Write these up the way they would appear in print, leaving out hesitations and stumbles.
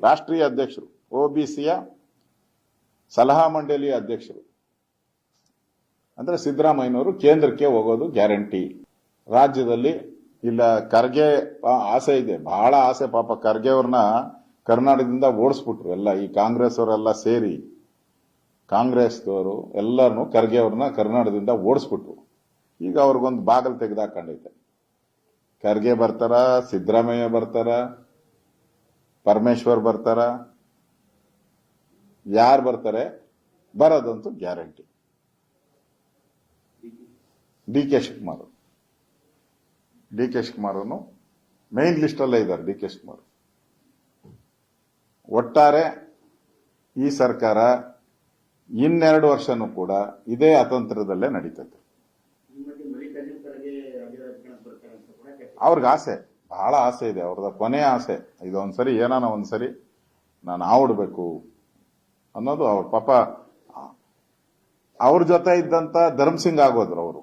ರಾಷ್ಟ್ರೀಯ ಅಧ್ಯಕ್ಷರು, OBCಯ ಸಲಹಾ ಮಂಡಳಿಯ ಅಧ್ಯಕ್ಷರು. ಅಂದ್ರೆ ಸಿದ್ದರಾಮಯ್ಯನವರು ಕೇಂದ್ರಕ್ಕೆ ಹೋಗೋದು ಗ್ಯಾರಂಟಿ. ರಾಜ್ಯದಲ್ಲಿ ಇಲ್ಲ ಖರ್ಗೆ ಆಸೆ ಇದೆ, ಬಹಳ ಆಸೆ. ಪಾಪ ಖರ್ಗೆ ಅವ್ರನ್ನ ಕರ್ನಾಟಕದಿಂದ ಓಡಿಸ್ಬಿಟ್ರು ಎಲ್ಲ, ಈ ಕಾಂಗ್ರೆಸ್ ಅವರೆಲ್ಲ ಸೇರಿ, ಕಾಂಗ್ರೆಸ್ದವರು ಎಲ್ಲರನ್ನು ಖರ್ಗೆ ಅವ್ರನ್ನ ಕರ್ನಾಟಕದಿಂದ ಓಡಿಸ್ಬಿಟ್ರು. ಈಗ ಅವ್ರಿಗೊಂದು ಬಾಗಲ್ ತೆಗೆದಾಕೊಂಡೈತೆ. ಖರ್ಗೆ ಬರ್ತಾರ, ಸಿದ್ದರಾಮಯ್ಯ ಬರ್ತಾರ, ಪರಮೇಶ್ವರ್ ಬರ್ತಾರ, ಯಾರು ಬರ್ತಾರೆ? ಬರೋದಂತೂ guarantee D K Shivakumar main list ಅಲ್ಲೇ ಇದ್ದಾರೆ. ಡಿ ಕೆ ಶಿವಕುಮಾರ್ ಒಟ್ಟಾರೆ ಈ ಸರ್ಕಾರ ಇನ್ನೆರಡು ವರ್ಷನೂ ಕೂಡ ಇದೇ ಅತಂತ್ರದಲ್ಲೇ ನಡೀತದೆ. ಅವ್ರಿಗೆ ಆಸೆ, ಬಹಳ ಆಸೆ ಇದೆ, ಅವ್ರದ ಕೊನೆಯ ಆಸೆ ಇದೊಂದ್ಸರಿ, ಏನಾನ ಒಂದ್ಸರಿ ನಾನು ಆಡ್ಬೇಕು ಅನ್ನೋದು. ಅವ್ರ ಪಾಪ ಅವ್ರ ಜೊತೆ ಇದ್ದಂತ ಧರ್ಮಸಿಂಗ್ ಆಗೋದ್ರು ಅವರು.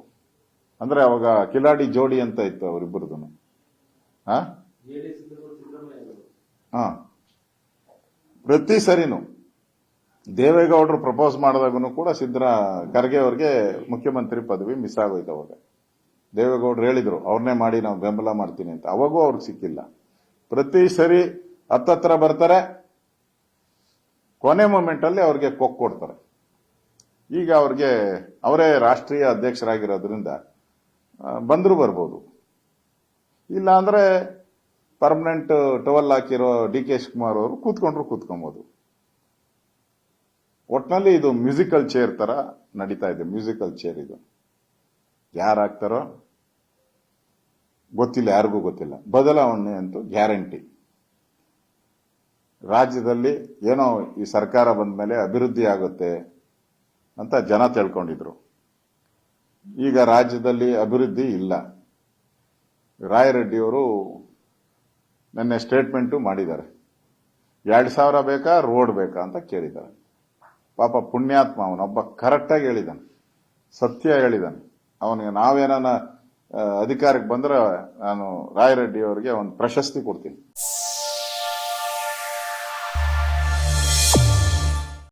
ಅಂದ್ರೆ ಅವಾಗ ಕಿಲಾಡಿ ಜೋಡಿ ಅಂತ ಇತ್ತು ಅವರಿಬ್ಬರದು. ಪ್ರತಿ ಸರಿನೂ ದೇವೇಗೌಡರು ಪ್ರಪೋಸ್ ಮಾಡಿದಾಗೂ ಕೂಡ ಖರ್ಗೆ ಅವ್ರಿಗೆ ಮುಖ್ಯಮಂತ್ರಿ ಪದವಿ ಮಿಸ್ ಆಗೋಯ್ತು. ಅವಾಗ ದೇವೇಗೌಡರು ಹೇಳಿದ್ರು ಅವ್ರನ್ನೇ ಮಾಡಿ ನಾವು ಬೆಂಬಲ ಮಾಡ್ತೀನಿ ಅಂತ, ಅವಾಗೂ ಅವ್ರಿಗೆ ಸಿಕ್ಕಿಲ್ಲ. ಪ್ರತಿ ಸರಿ ಹತ್ತತ್ರ ಬರ್ತಾರೆ, ಕೊನೆ ಮೂಮೆಂಟ್ ಅಲ್ಲಿ ಅವ್ರಿಗೆ ಕೊಡ್ತಾರೆ. ಈಗ ಅವ್ರಿಗೆ ಅವರೇ ರಾಷ್ಟ್ರೀಯ ಅಧ್ಯಕ್ಷರಾಗಿರೋದ್ರಿಂದ ಬಂದ್ರು ಬರ್ಬೋದು, ಇಲ್ಲ ಅಂದ್ರೆ ಪರ್ಮನೆಂಟ್ ಟವಲ್ ಹಾಕಿರೋ ಡಿ ಕೆ ಶಿವಕುಮಾರ್ ಅವರು ಕೂತ್ಕೊಬಹುದು. ಒಟ್ನಲ್ಲಿ ಇದು ಮ್ಯೂಸಿಕಲ್ ಚೇರ್ ತರ ನಡೀತಾ ಇದೆ. ಮ್ಯೂಸಿಕಲ್ ಚೇರ್ ಇದು. ಯಾರಾಗ್ತಾರೋ ಗೊತ್ತಿಲ್ಲ, ಯಾರಿಗೂ ಗೊತ್ತಿಲ್ಲ. ಬದಲಾವಣೆ ಅಂತೂ ಗ್ಯಾರಂಟಿ. ರಾಜ್ಯದಲ್ಲಿ ಏನೋ ಈ ಸರ್ಕಾರ ಬಂದ ಮೇಲೆ ಅಭಿವೃದ್ಧಿ ಆಗುತ್ತೆ ಅಂತ ಜನ ತಿಳ್ಕೊಂಡಿದ್ರು. ಈಗ ರಾಜ್ಯದಲ್ಲಿ ಅಭಿವೃದ್ಧಿ ಇಲ್ಲ. ರಾಯರೆಡ್ಡಿಯವರು ನಿನ್ನೆ ಸ್ಟೇಟ್ಮೆಂಟು ಮಾಡಿದ್ದಾರೆ. 2,000 ಬೇಕಾ, ರೋಡ್ ಬೇಕಾ ಅಂತ ಕೇಳಿದ್ದಾರೆ. ಪಾಪ ಪುಣ್ಯಾತ್ಮ, ಅವನೊಬ್ಬ ಕರೆಕ್ಟಾಗಿ ಹೇಳಿದಾನೆ, ಸತ್ಯ ಹೇಳಿದಾನೆ. ಅವನಿಗೆ ನಾವೇನ ಅಧಿಕಾರಕ್ಕೆ ಬಂದ್ರೆ ನಾನು ರಾಯರೆಡ್ಡಿ ಅವರಿಗೆ ಒಂದು ಪ್ರಶಸ್ತಿ ಕೊಡ್ತೀನಿ.